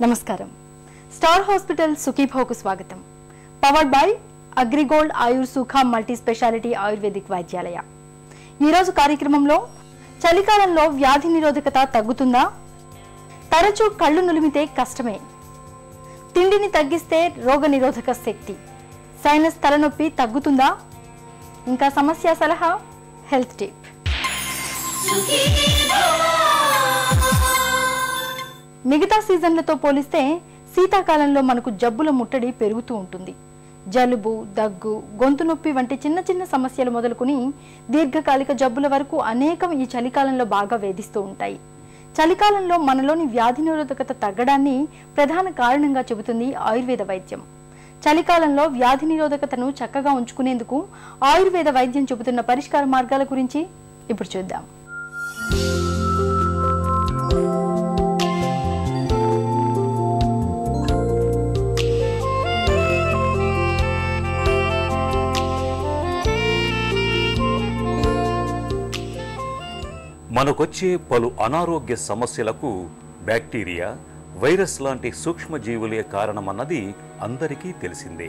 నమస్కారం. Star hospital సుఖీభావకు స్వాగతం. Powered by AgriGold ఆయుర్ సుఖ మల్టీ స్పెషాలిటీ ఆయుర్వేదిక్ వైద్యాలయ. ఈరోజు కార్యక్రమంలో చలికాలంలో వ్యాధి నిరోధకత తగ్గుతుందా? తరచూ కళ్ళు నులిమితే కష్టమే. తిండిని తగ్గిస్తే రోగ నిరోధక శక్తి. సైనస్ తలనొప్పి తగ్గుతుందా? ఇంకా సమస్య సలహా, హెల్త్ టిప్. మిగతా సీజన్లతో పోలిస్తే శీతాకాలంలో మనకు జబ్బుల ముట్టడి పెరుగుతూ ఉంటుంది. జలుబు, దగ్గు, గొంతు నొప్పి వంటి చిన్న చిన్న సమస్యలు మొదలుకొని దీర్ఘకాలిక జబ్బుల వరకు అనేకం ఈ చలికాలంలో బాగా వేధిస్తూ ఉంటాయి. చలికాలంలో మనలోని వ్యాధి నిరోధకత తగ్గడాన్ని ప్రధాన కారణంగా చెబుతుంది ఆయుర్వేద వైద్యం. చలికాలంలో వ్యాధి నిరోధకతను చక్కగా ఉంచుకునేందుకు ఆయుర్వేద వైద్యం చెబుతున్న పరిష్కార మార్గాల గురించి ఇప్పుడు చూద్దాం. మనకొచ్చే పలు అనారోగ్య సమస్యలకు బ్యాక్టీరియా, వైరస్ లాంటి సూక్ష్మజీవులే కారణమన్నది అందరికీ తెలిసిందే.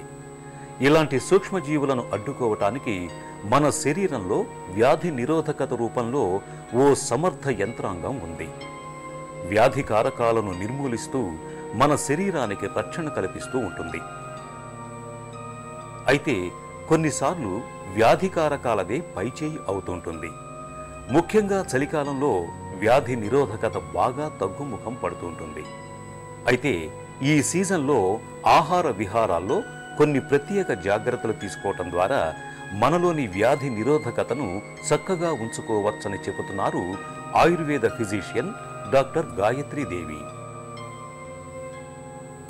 ఇలాంటి సూక్ష్మజీవులను అడ్డుకోవటానికి మన శరీరంలో వ్యాధి నిరోధకత రూపంలో ఓ సమర్థ యంత్రాంగం ఉంది. వ్యాధి కారకాలను నిర్మూలిస్తూ మన శరీరానికి రక్షణ కల్పిస్తూ ఉంటుంది. అయితే కొన్నిసార్లు వ్యాధి కారకాలదే పైచేయి అవుతుంటుంది. ముఖ్యంగా చలికాలంలో వ్యాధి నిరోధకత బాగా తగ్గుముఖం పడుతుంటుంది. అయితే ఈ సీజన్లో ఆహార విహారాల్లో కొన్ని ప్రత్యేక జాగ్రత్తలు తీసుకోవటం ద్వారా మనలోని వ్యాధి నిరోధకతను చక్కగా ఉంచుకోవచ్చని చెబుతున్నారు ఆయుర్వేద ఫిజిషియన్ డాక్టర్ గాయత్రీదేవి.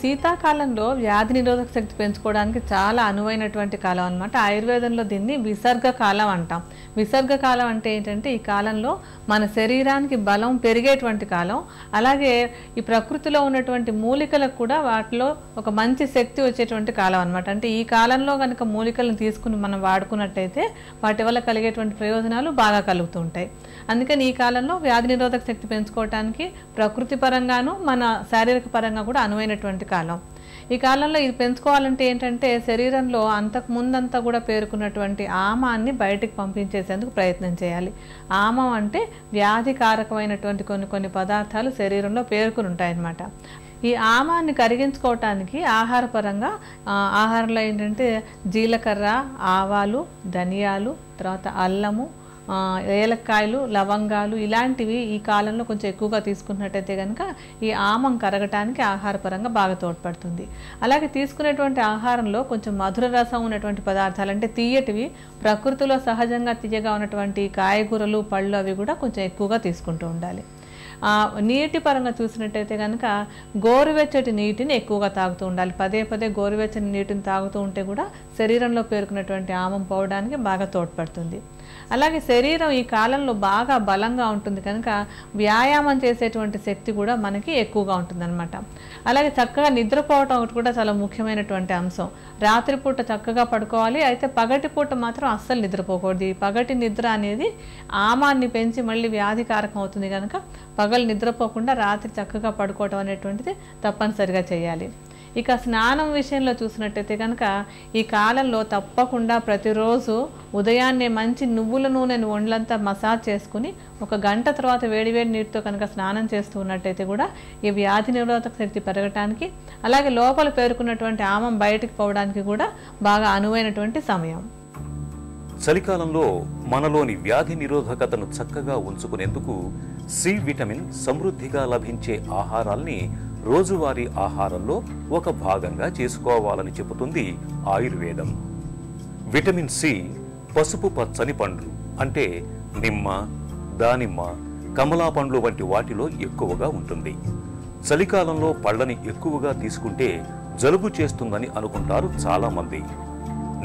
శీతాకాలంలో వ్యాధి నిరోధక శక్తి పెంచుకోవడానికి చాలా అనువైనటువంటి కాలం అన్నమాట. ఆయుర్వేదంలో దీన్ని విసర్గ కాలం అంటాం. విసర్గ కాలం అంటే ఏంటంటే ఈ కాలంలో మన శరీరానికి బలం పెరిగేటువంటి కాలం. అలాగే ఈ ప్రకృతిలో ఉన్నటువంటి మూలికలకు కూడా వాటిలో ఒక మంచి శక్తి వచ్చేటువంటి కాలం అన్నమాట. అంటే ఈ కాలంలో కనుక మూలికలను తీసుకుని మనం వాడుకున్నట్టయితే వాటి వల్ల కలిగేటువంటి ప్రయోజనాలు బాగా కలుగుతూ ఉంటాయి. అందుకని ఈ కాలంలో వ్యాధి నిరోధక శక్తి పెంచుకోవడానికి ప్రకృతి పరంగాను మన శారీరక పరంగా కూడా అనువైనటువంటి కాలం. ఈ కాలంలో ఇది పెంచుకోవాలంటే ఏంటంటే శరీరంలో అంతకు ముందంతా కూడా పేరుకున్నటువంటి ఆమాన్ని బయటికి పంపించేసేందుకు ప్రయత్నం చేయాలి. ఆమం అంటే వ్యాధికారకమైనటువంటి కొన్ని పదార్థాలు శరీరంలో పేరుకుని ఉంటాయన్నమాట. ఈ ఆమాన్ని కరిగించుకోవటానికి ఆహారపరంగా ఆహారంలో ఏంటంటే జీలకర్ర, ఆవాలు, ధనియాలు, తర్వాత అల్లము, ఏలక్కాయలు, లవంగాలు ఇలాంటివి ఈ కాలంలో కొంచెం ఎక్కువగా తీసుకున్నట్టయితే కనుక ఈ ఆమం కరగటానికి ఆహారపరంగా బాగా తోడ్పడుతుంది. అలాగే తీసుకునేటువంటి ఆహారంలో కొంచెం మధుర రసం ఉన్నటువంటి పదార్థాలు అంటే తీయటివి, ప్రకృతిలో సహజంగా తీయగా ఉన్నటువంటి కాయగూరలు, పళ్ళు అవి కూడా కొంచెం ఎక్కువగా తీసుకుంటూ ఉండాలి. నీటి పరంగా చూసినట్టయితే కనుక గోరువెచ్చటి నీటిని ఎక్కువగా తాగుతూ ఉండాలి. పదే పదే గోరువెచ్చని నీటిని తాగుతూ ఉంటే కూడా శరీరంలో పేరుకున్నటువంటి ఆమం పోవడానికి బాగా తోడ్పడుతుంది. అలాగే శరీరం ఈ కాలంలో బాగా బలంగా ఉంటుంది కనుక వ్యాయామం చేసేటువంటి శక్తి కూడా మనకి ఎక్కువగా ఉంటుందన్నమాట. అలాగే చక్కగా నిద్రపోవటం ఒకటి కూడా చాలా ముఖ్యమైనటువంటి అంశం. రాత్రిపూట చక్కగా పడుకోవాలి. అయితే పగటిపూట మాత్రం అస్సలు నిద్రపోకూడదు. ఈ పగటి నిద్ర అనేది ఆమాన్ని పెంచి మళ్ళీ వ్యాధికారకం అవుతుంది కనుక పగలు నిద్రపోకుండా రాత్రి చక్కగా పడుకోవటం అనేటువంటిది తప్పనిసరిగా చేయాలి. ఇక స్నానం విషయంలో చూసినట్టయితే కనుక ఈ కాలంలో తప్పకుండా ప్రతిరోజు ఉదయాన్నే మంచి నువ్వుల నూనెను ఒండ్లంతా మసాజ్ చేసుకుని 1 గంట తర్వాత వేడివేడి నీటితో కనుక స్నానం చేస్తూ ఉన్నట్టయితే కూడా ఈ వ్యాధి నిరోధక శక్తి పెరగటానికి అలాగే లోపల పేరుకున్నటువంటి ఆమం బయటికి పోవడానికి కూడా బాగా అనువైనటువంటి సమయం. చలికాలంలో మనలోని వ్యాధి నిరోధకతను చక్కగా ఉంచుకునేందుకు సి విటమిన్ సమృద్ధిగా లభించే ఆహారాల్ని రోజువారీ ఆహారంలో ఒక భాగంగా చేసుకోవాలని చెబుతుంది ఆయుర్వేదం. విటమిన్ సి పసుపు పచ్చని పండ్లు అంటే నిమ్మ, దానిమ్మ, కమలా పండ్లు వంటి వాటిలో ఎక్కువగా ఉంటుంది. చలికాలంలో పళ్ళని ఎక్కువగా తీసుకుంటే జలుబు చేస్తుందని అనుకుంటారు చాలామంది.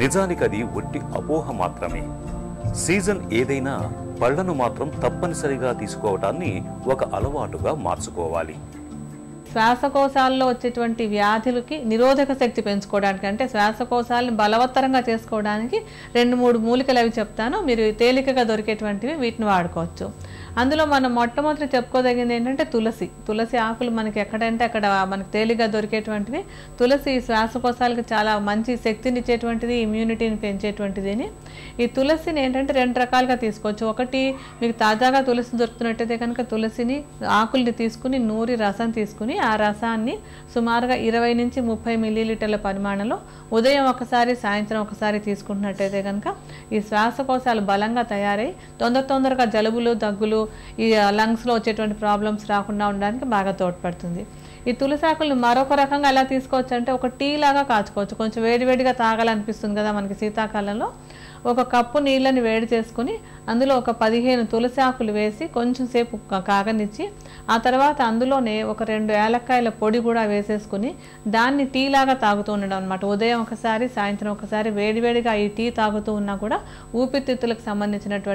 నిజానికి అది ఒట్టి అపోహ మాత్రమే. సీజన్ ఏదైనా పళ్ళను మాత్రం తప్పనిసరిగా తీసుకోవటాన్ని ఒక అలవాటుగా మార్చుకోవాలి. శ్వాసకోశాల్లో వచ్చేటువంటి వ్యాధులకి నిరోధక శక్తి పెంచుకోవడానికి, అంటే శ్వాసకోశాలను బలవత్తరంగా చేసుకోవడానికి 2-3 మూలికలు అవి చెప్తాను. మీరు తేలికగా దొరికేటువంటివి వీటిని వాడుకోవచ్చు. అందులో మనం మొట్టమొదటి చెప్పుకోదగింది ఏంటంటే తులసి ఆకులు మనకి ఎక్కడంటే అక్కడ మనకి తేలిగ్గా దొరికేటువంటివి. తులసి శ్వాసకోశాలకు చాలా మంచి శక్తిని ఇచ్చేటువంటిది, ఇమ్యూనిటీని పెంచేటువంటిది. ఈ తులసిని ఏంటంటే 2 రకాలుగా తీసుకోవచ్చు. ఒకటి, మీకు తాజాగా తులసి దొరుకుతున్నట్టయితే కనుక తులసిని ఆకుల్ని తీసుకుని నూరి రసం తీసుకుని ఆ రసాన్ని సుమారుగా 20 నుంచి 30 మిల్లీలీటర్ల పరిమాణంలో ఉదయం ఒకసారి సాయంత్రం ఒకసారి తీసుకుంటున్నట్టయితే కనుక ఈ శ్వాసకోశాలు బలంగా తయారై తొందరగా జలుబులు, దగ్గులు, ఈ లంగ్స్లో వచ్చేటువంటి ప్రాబ్లమ్స్ రాకుండా ఉండడానికి బాగా తోడ్పడుతుంది. ఈ తులసి ఆకులను మరొక రకంగా ఎలా తీసుకోవచ్చు అంటే ఒక టీ లాగా కాచుకోవచ్చు. కొంచెం వేడివేడిగా తాగాలనిపిస్తుంది కదా మనకి శీతాకాలంలో. ఒక కప్పు నీళ్ళని వేడి చేసుకుని అందులో ఒక 15 తులసి ఆకులు వేసి కొంచెం సేపు కాగనిచ్చి ఆ తర్వాత అందులోనే ఒక 2 ఏలక్కాయల పొడి కూడా వేసేసుకుని దాన్ని టీ లాగా తాగుతూ ఉండడం అనమాట. ఉదయం ఒకసారి సాయంత్రం ఒకసారి వేడివేడిగా ఈ టీ తాగుతూ ఉన్నా కూడా ఊపిరితిత్తులకు సంబంధించినటువంటి